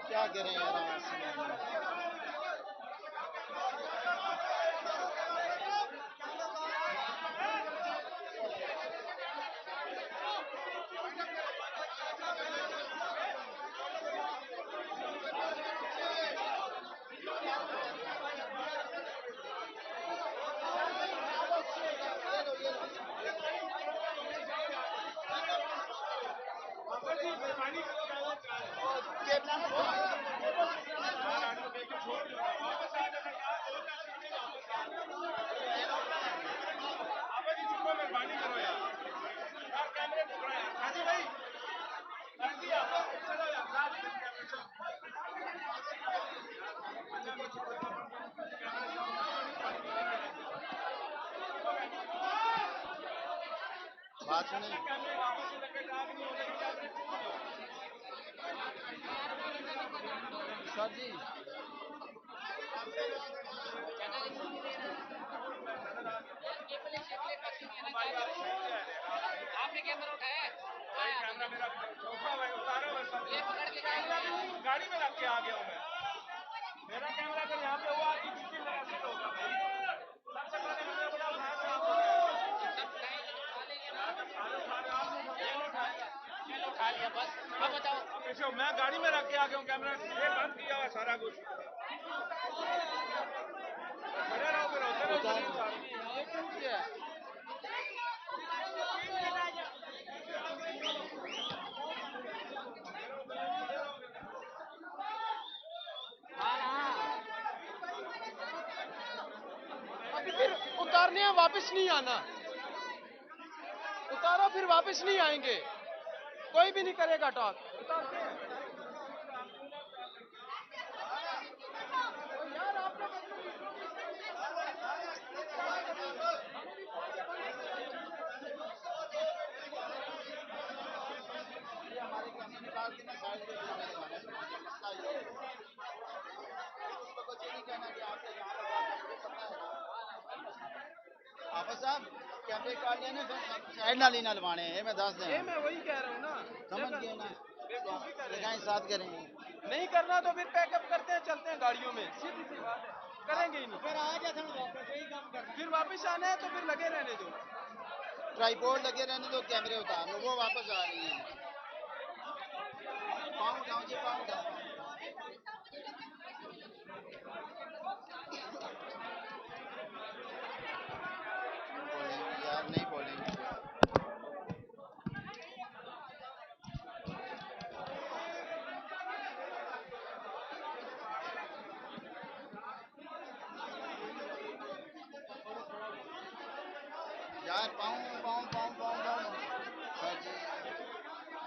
क्या करें यार। बात सुने सर जी, आपने कैमरा उठाया है? कैमरा मेरा उतारा गाड़ी में रख के आ गया हूँ मैं। मेरा कैमरा अगर यहाँ पे हुआ तो किसी तरह से होगा भाई। सबसे पहले मैंने बड़ा उठा लिया बस। अब बताओ। मैं गाड़ी में रख के आ गया हूँ, कैमरा ये बंद किया हुआ सारा कुछ। खड़े रहो फिर होते रहो। अभी फिर उतारने हैं, वापस नहीं आना। उतारो फिर वापस नहीं आएंगे, कोई भी नहीं करेगा टॉक। उतारते हैं यार, आपने हमारे कैमरे निकाल के ना साइड में मसला ये है। बच्चे नहीं कहना कि आपके यहाँ हाफिज साहब कैमरे काट लेने फिर साइड ना लेना लवाने है। मैं दस दें, मैं वही कह रहा हूँ ना, समझ गए ना। लगाएं साथ करें, नहीं करना तो फिर पैकअप करते हैं, चलते हैं गाड़ियों में, सीधी सी बात है। करेंगे ही नहीं, फिर आ गया था वापस यही काम कर, फिर वापस आना है तो फिर लगे रहने दो, ट्राइपॉड लगे रहने दो, कैमरे उतार लो, वो वापस आ रही है। पाँव उठाओ जी, पाँव उठाओ। यार नहीं बोलेंगे। यार यार पाऊँ पाऊँ पाऊँ पाऊँ पाऊँ सर जी।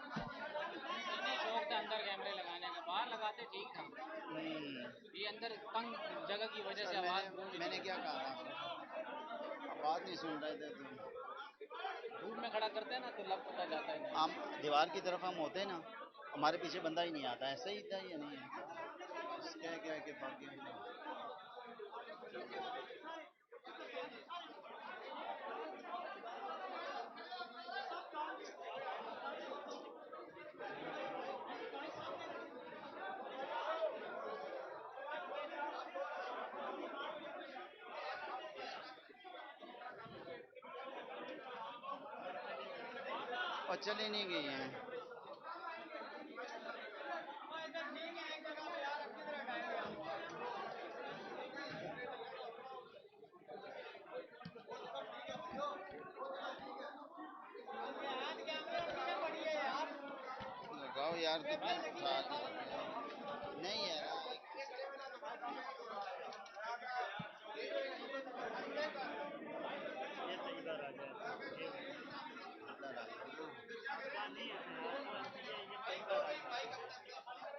नहीं शौक था अंदर कैमरे लगाने का, बाहर लगाते ठीक था। ये अंदर तंग जगह की वजह से आवाज मैंने क्या कहा था? बात नहीं सुन रहे थे तुम। धूप में खड़ा करते हैं ना तो लब पता जाता है। हम दीवार की तरफ हम होते हैं ना, हमारे पीछे बंदा ही नहीं आता है, सही था या नहीं है? क्या क्या कि बाकी और चली नहीं गई हैं। लगाओ यार, कितने नहीं यार।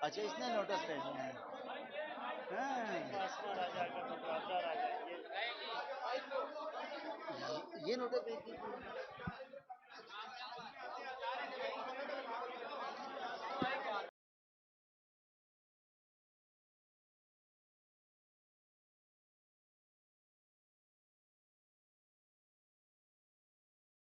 अच्छा इसने नोटिस भेजे हैं। हाँ। ये नोटिस भेजी।